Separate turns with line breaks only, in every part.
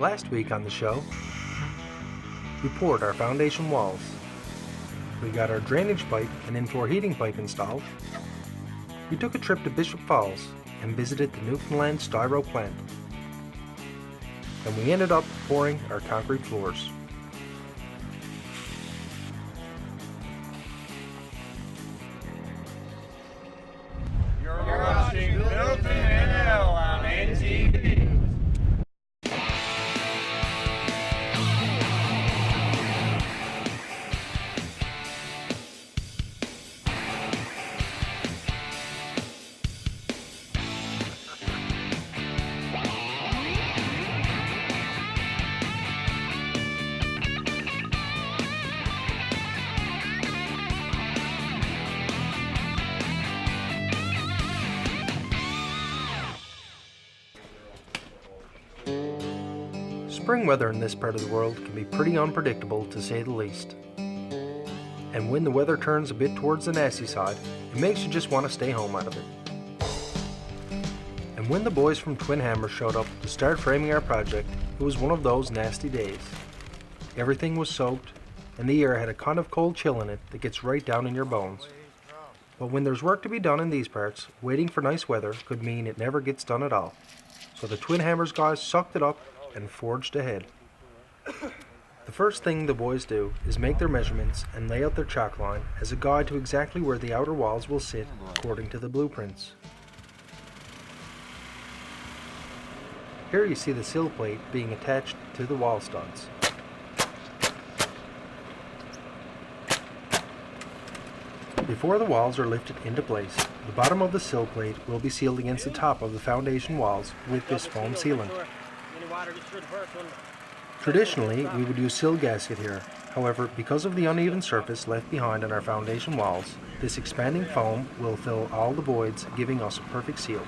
Last week on the show, we poured our foundation walls. We got our drainage pipe and in-floor heating pipe installed. We took a trip to Bishop Falls and visited the Newfoundland styro plant. And we ended up pouring our concrete floors.
You're watching Milton and Elle on NTV.
Spring weather in this part of the world can be pretty unpredictable, to say the least. And when the weather turns a bit towards the nasty side, it makes you just want to stay home out of it. And when the boys from Twin Hammers showed up to start framing our project, it was one of those nasty days. Everything was soaked, and the air had a kind of cold chill in it that gets right down in your bones. But when there's work to be done in these parts, waiting for nice weather could mean it never gets done at all. So the Twin Hammers guys sucked it up and forged ahead. The first thing the boys do is make their measurements and lay out their chalk line as a guide to exactly where the outer walls will sit according to the blueprints. Here you see the sill plate being attached to the wall studs. Before the walls are lifted into place, the bottom of the sill plate will be sealed against the top of the foundation walls with this foam sealant. Traditionally, we would use sill gasket here. However, because of the uneven surface left behind on our foundation walls, this expanding foam will fill all the voids, giving us a perfect seal.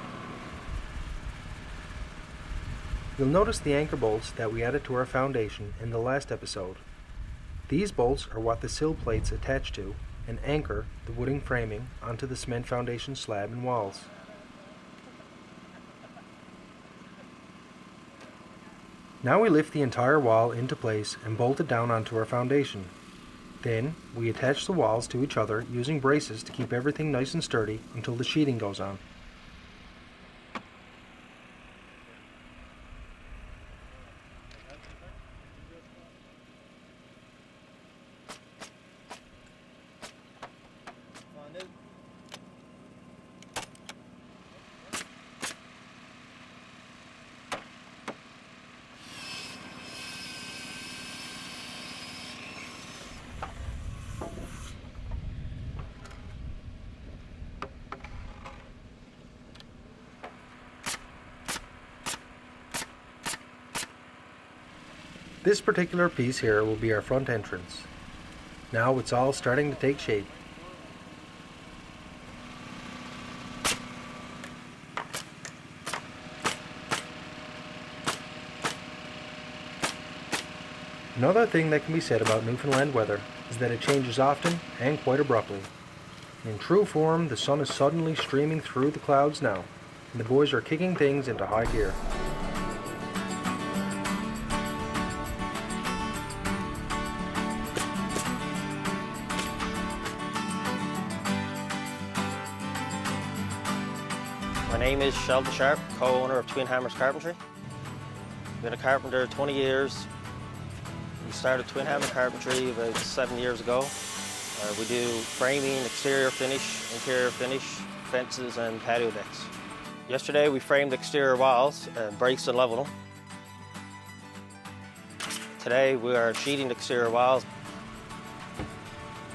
You'll notice the anchor bolts that we added to our foundation in the last episode. These bolts are what the sill plates attach to and anchor the wooden framing onto the cement foundation slab and walls. Now we lift the entire wall into place and bolt it down onto our foundation. Then we attach the walls to each other using braces to keep everything nice and sturdy until the sheeting goes on. This particular piece here will be our front entrance. Now it's all starting to take shape. Another thing that can be said about Newfoundland weather is that it changes often and quite abruptly. In true form, the sun is suddenly streaming through the clouds now, and the boys are kicking things into high gear.
My name is Sheldon Sharp, co-owner of Twin Hammers Carpentry. I've been a carpenter 20 years. We started Twin Hammer Carpentry about 7 years ago. We do framing, exterior finish, interior finish, fences and patio decks. Yesterday we framed exterior walls, braced and leveled them. Today we are sheeting the exterior walls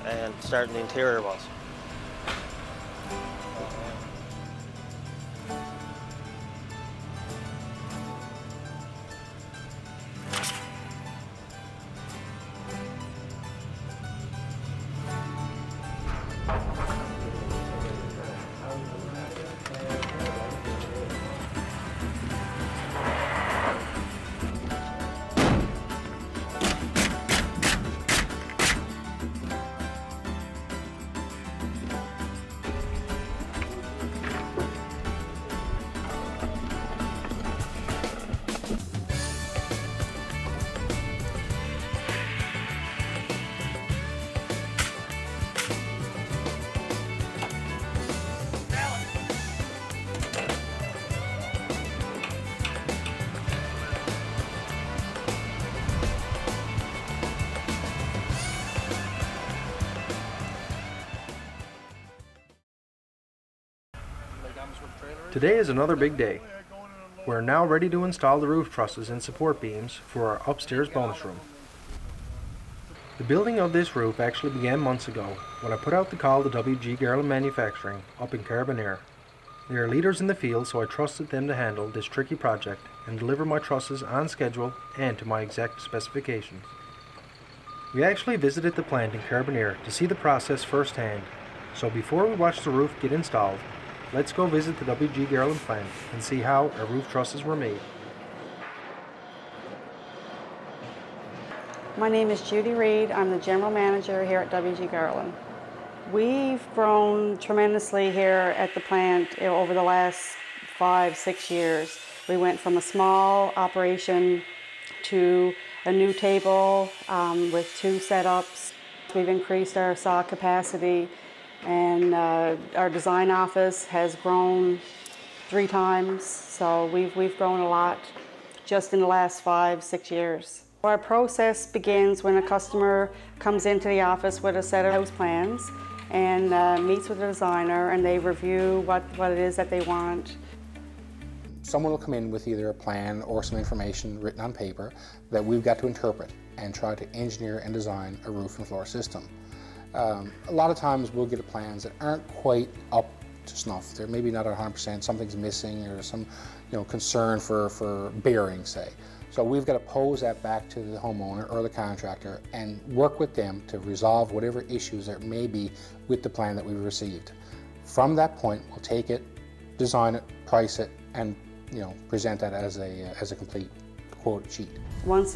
and starting the interior walls.
Today is another big day. We're now ready to install the roof trusses and support beams for our upstairs bonus room. The building of this roof actually began months ago when I put out the call to WG Garland Manufacturing up in Carbonear. They are leaders in the field, so I trusted them to handle this tricky project and deliver my trusses on schedule and to my exact specifications. We actually visited the plant in Carbonear to see the process firsthand, so before we watch the roof get installed, let's go visit the WG Garland plant and see how our roof trusses were made.
My name is Judy Reed. I'm the general manager here at WG Garland. We've grown tremendously here at the plant over the last 5-6 years. We went from a small operation to a new table with 2 setups. We've increased our saw capacity, and our design office has grown 3 times. So we've grown a lot just in the last 5-6 years. Our process begins when a customer comes into the office with a set of house plans and meets with the designer, and they review what it is that they want.
Someone will come in with either a plan or some information written on paper that we've got to interpret and try to engineer and design a roof and floor system. A lot of times we'll get plans that aren't quite up to snuff. They're maybe not 100%, something's missing, or some concern for bearing, say. So we've got to pose that back to the homeowner or the contractor and work with them to resolve whatever issues there may be with the plan that we've received. From that point, we'll take it, design it, price it, and present that as a complete quote sheet.
Once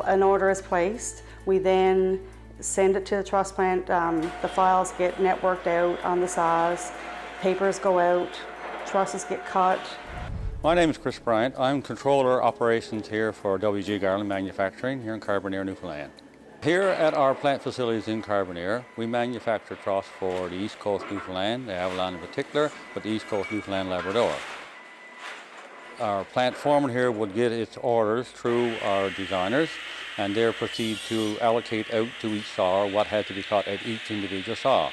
an order is placed, we then send it to the truss plant. The files get networked out on the saws, papers go out, trusses get cut.
My name is Chris Bryant. I'm Controller Operations here for WG Garland Manufacturing here in Carbonear, Newfoundland. Here at our plant facilities in Carbonear, we manufacture truss for the East Coast Newfoundland, the Avalon in particular, but the East Coast Newfoundland Labrador. Our plant foreman here would get its orders through our designers, and they proceed to allocate out to each saw what had to be cut at each individual saw.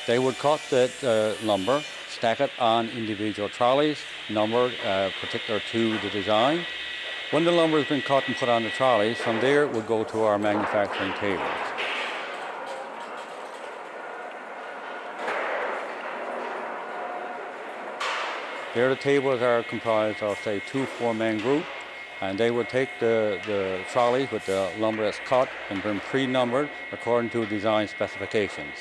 They would cut that lumber, stack it on individual trolleys, numbered particular to the design. When the lumber has been cut and put on the trolleys, from there it would go to our manufacturing tables. There the tables are comprised of, say, 2 4-man group, and they would take the trolleys with the lumber that's cut and been pre-numbered according to design specifications.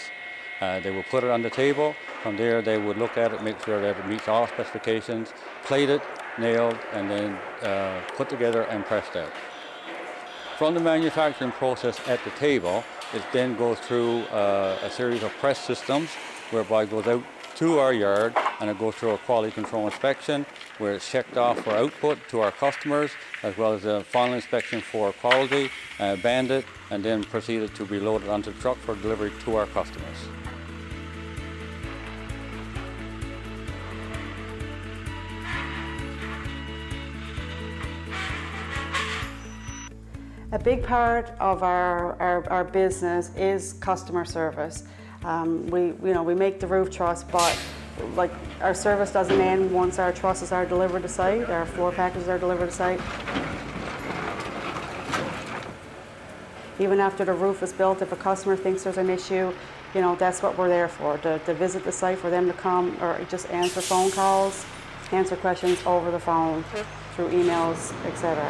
They will put it on the table. From there, they would look at it, make sure that it meets all specifications, plate it, nailed, and then put together and pressed out. From the manufacturing process at the table, it then goes through a series of press systems, whereby it goes out to our yard, and it goes through a quality control inspection, where it's checked off for output to our customers, as well as a final inspection for quality, banded, and then proceeded to be loaded onto the truck for delivery to our customers.
A big part of our business is customer service. We make the roof truss, but our service doesn't end once our trusses are delivered to site, our floor packages are delivered to site. Even after the roof is built, if a customer thinks there's an issue, that's what we're there for, to visit the site, for them to come or just answer phone calls, answer questions over the phone, through emails, etc.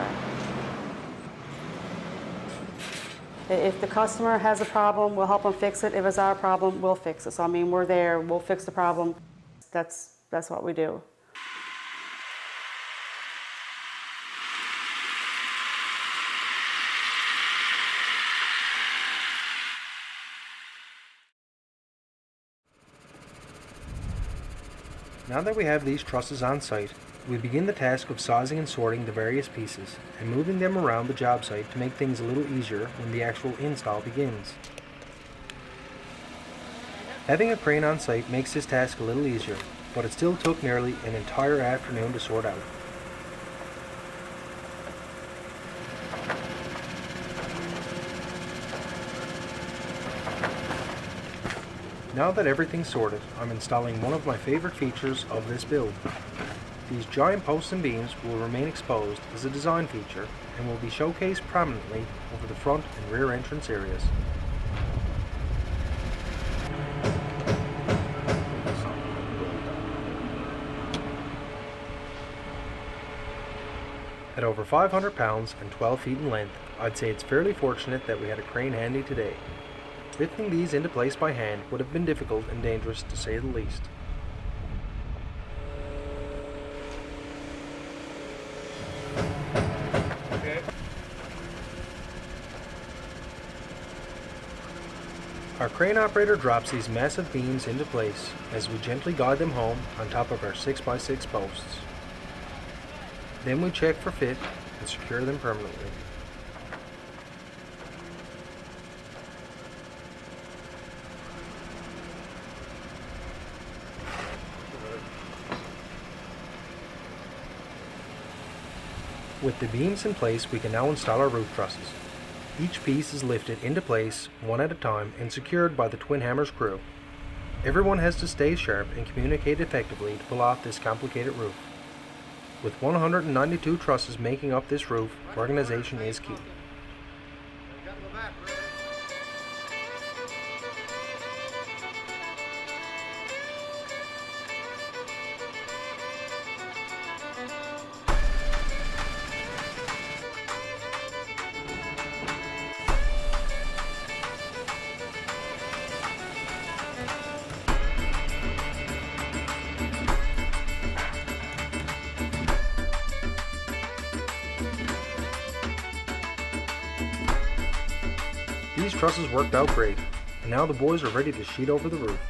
If the customer has a problem, we'll help them fix it. If it's our problem, we'll fix it. So we're there, we'll fix the problem. That's what we do.
Now that we have these trusses on site, we begin the task of sizing and sorting the various pieces and moving them around the job site to make things a little easier when the actual install begins. Having a crane on site makes this task a little easier, but it still took nearly an entire afternoon to sort out. Now that everything's sorted, I'm installing one of my favorite features of this build. These giant posts and beams will remain exposed as a design feature and will be showcased prominently over the front and rear entrance areas. At over 500 pounds and 12 feet in length, I'd say it's fairly fortunate that we had a crane handy today. Lifting these into place by hand would have been difficult and dangerous to say the least. Our crane operator drops these massive beams into place as we gently guide them home on top of our 6x6 posts. Then we check for fit and secure them permanently. With the beams in place, we can now install our roof trusses. Each piece is lifted into place one at a time and secured by the Twin Hammers crew. Everyone has to stay sharp and communicate effectively to pull off this complicated roof. With 192 trusses making up this roof, organization is key. These trusses worked out great, and now the boys are ready to sheet over the roof.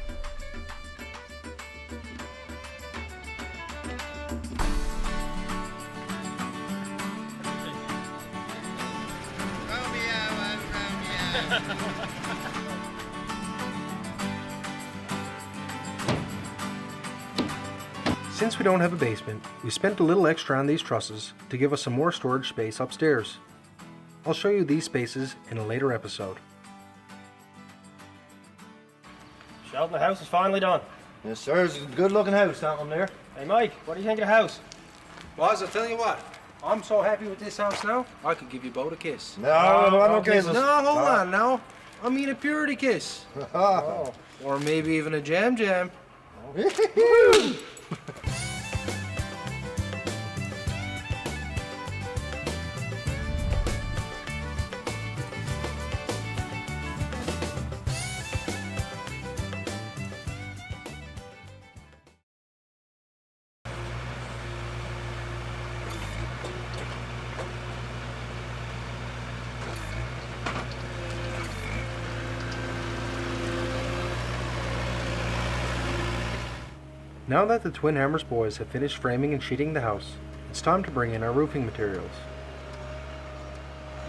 Since we don't have a basement, we spent a little extra on these trusses to give us some more storage space upstairs. I'll show you these spaces in a later episode.
Sheldon, the house is finally done.
Yes, sir. It's a good looking house down on there.
Hey Mike, what do you think of the house?
Boss, I'll tell you what, I'm so happy with this house now, I could give you both a kiss.
No, I don't care.
No, hold on now. I mean a purity kiss.
Oh.
Or maybe even a jam jam. Now that the Twin Hammers boys have finished framing and sheeting the house, it's time to bring in our roofing materials.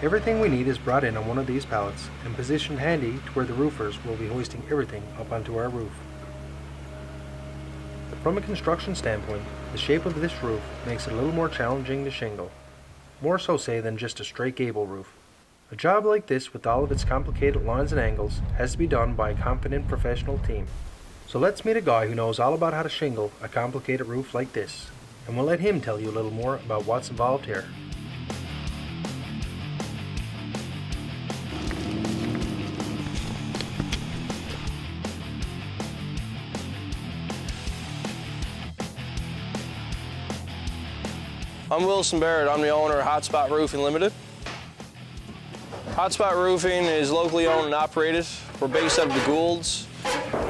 Everything we need is brought in on one of these pallets and positioned handy to where the roofers will be hoisting everything up onto our roof. From a construction standpoint, the shape of this roof makes it a little more challenging to shingle, more so say than just a straight gable roof. A job like this with all of its complicated lines and angles has to be done by a competent professional team. So let's meet a guy who knows all about how to shingle a complicated roof like this, and we'll let him tell you a little more about what's involved here.
I'm Wilson Barrett. I'm the owner of Hotspot Roofing Limited. Hotspot Roofing is locally owned and operated. We're based out of the Goulds.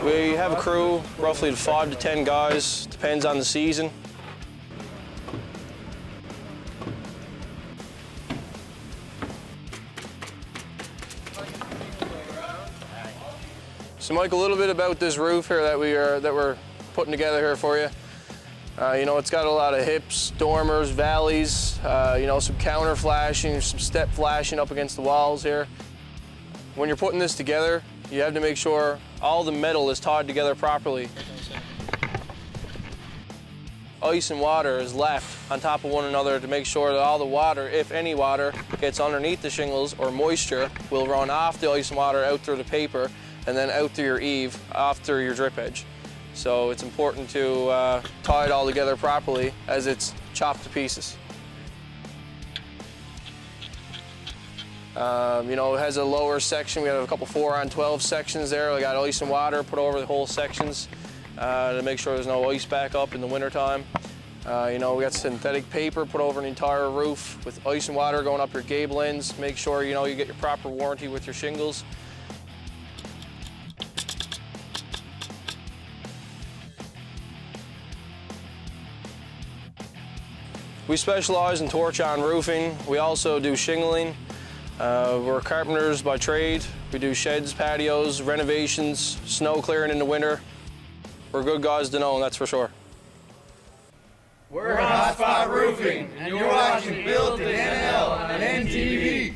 We have a crew, roughly 5 to 10 guys, depends on the season. So Mike, a little bit about this roof here that we're putting together here for you. It's got a lot of hips, dormers, valleys, some counter flashing, some step flashing up against the walls here. When you're putting this together, you have to make sure all the metal is tied together properly. Ice and water is left on top of one another to make sure that all the water, if any water, gets underneath the shingles or moisture will run off the ice and water out through the paper and then out through your eave, off through your drip edge. So it's important to tie it all together properly as it's chopped to pieces. You know, it has a lower section. We have a couple 4-on-12 sections there. We got ice and water put over the whole sections to make sure there's no ice back up in the wintertime. You know, we got synthetic paper put over an entire roof with ice and water going up your gable ends. Make sure, you know, you get your proper warranty with your shingles. We specialize in torch-on roofing. We also do shingling. We're carpenters by trade. We do sheds, patios, renovations, snow clearing in the winter. We're good guys to know, that's for sure.
We're Hotspot Roofing, and you're watching Built in NL on NTV.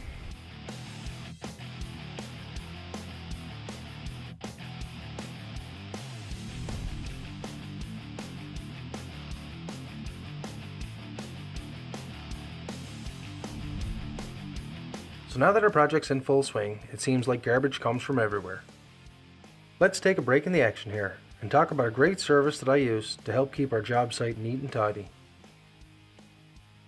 So now that our project's in full swing, it seems like garbage comes from everywhere. Let's take a break in the action here and talk about a great service that I use to help keep our job site neat and tidy.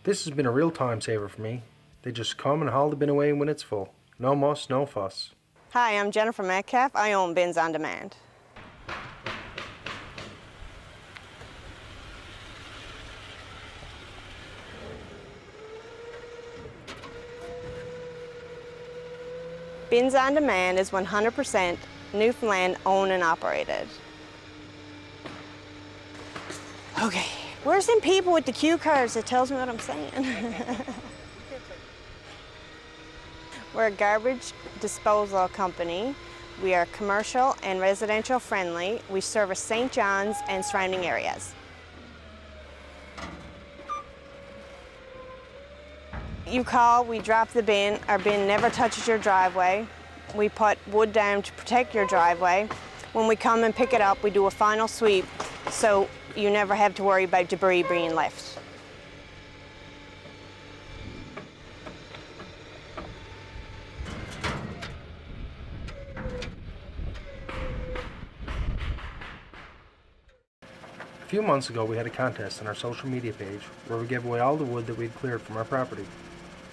This has been a real time saver for me. They just come and haul the bin away when it's full. No muss, no fuss.
Hi, I'm Jennifer Metcalf. I own Bins on Demand. Bins on Demand is 100% Newfoundland owned and operated. Okay, where's them people with the cue cards that tells me what I'm saying? We're a garbage disposal company. We are commercial and residential friendly. We service St. John's and surrounding areas. You call, we drop the bin. Our bin never touches your driveway. We put wood down to protect your driveway. When we come and pick it up, we do a final sweep, so you never have to worry about debris being left.
A few months ago we had a contest on our social media page where we gave away all the wood that we had cleared from our property.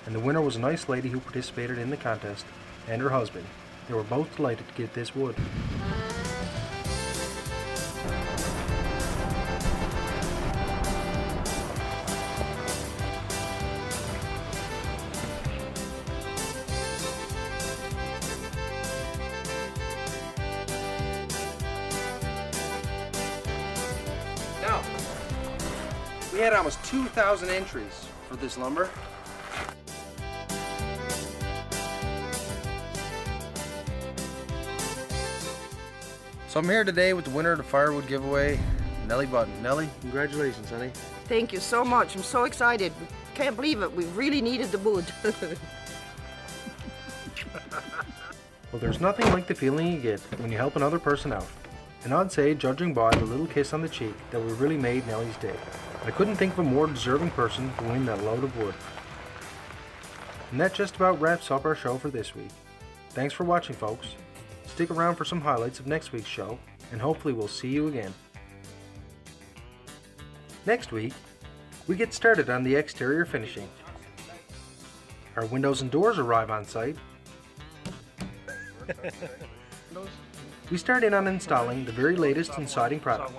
And the winner was a nice lady who participated in the contest and her husband. They were both delighted to get this wood. Now, we had almost 2,000 entries for this lumber. So I'm here today with the winner of the firewood giveaway, Nellie Button. Nellie, congratulations, honey.
Thank you so much. I'm so excited. Can't believe it. We really needed the wood.
Well, there's nothing like the feeling you get when you help another person out. And I'd say, judging by the little kiss on the cheek, that we really made Nellie's day. I couldn't think of a more deserving person to win that load of wood. And that just about wraps up our show for this week. Thanks for watching, folks. Stick around for some highlights of next week's show, and hopefully we'll see you again. Next week, we get started on the exterior finishing. Our windows and doors arrive on site. We start in on installing the very latest in siding products.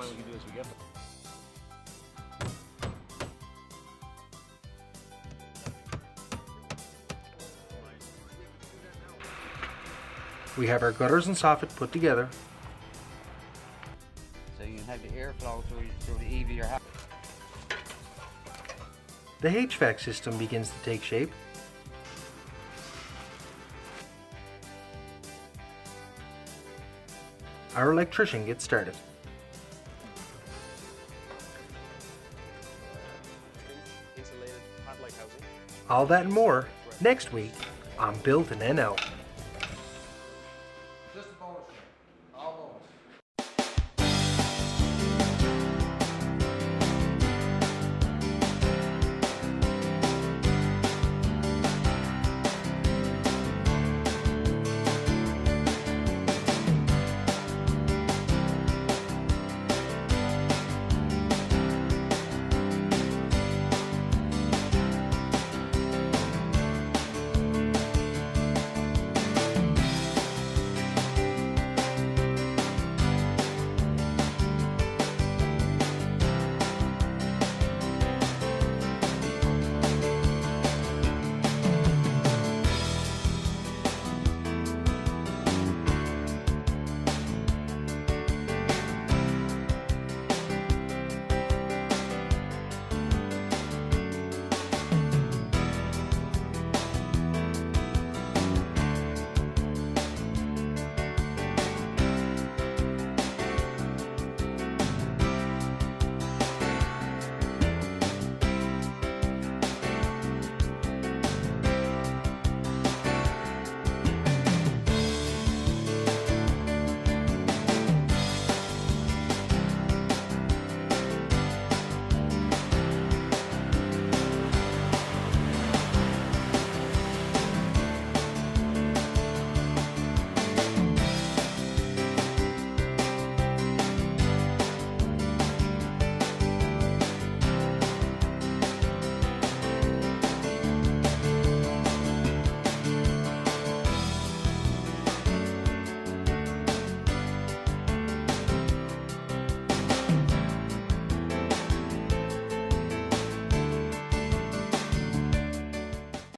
We have our gutters and soffit put together.
So you can have the airflow through the eave of your house.
The HVAC system begins to take shape. Our electrician gets started. All that and more next week on Built in NL.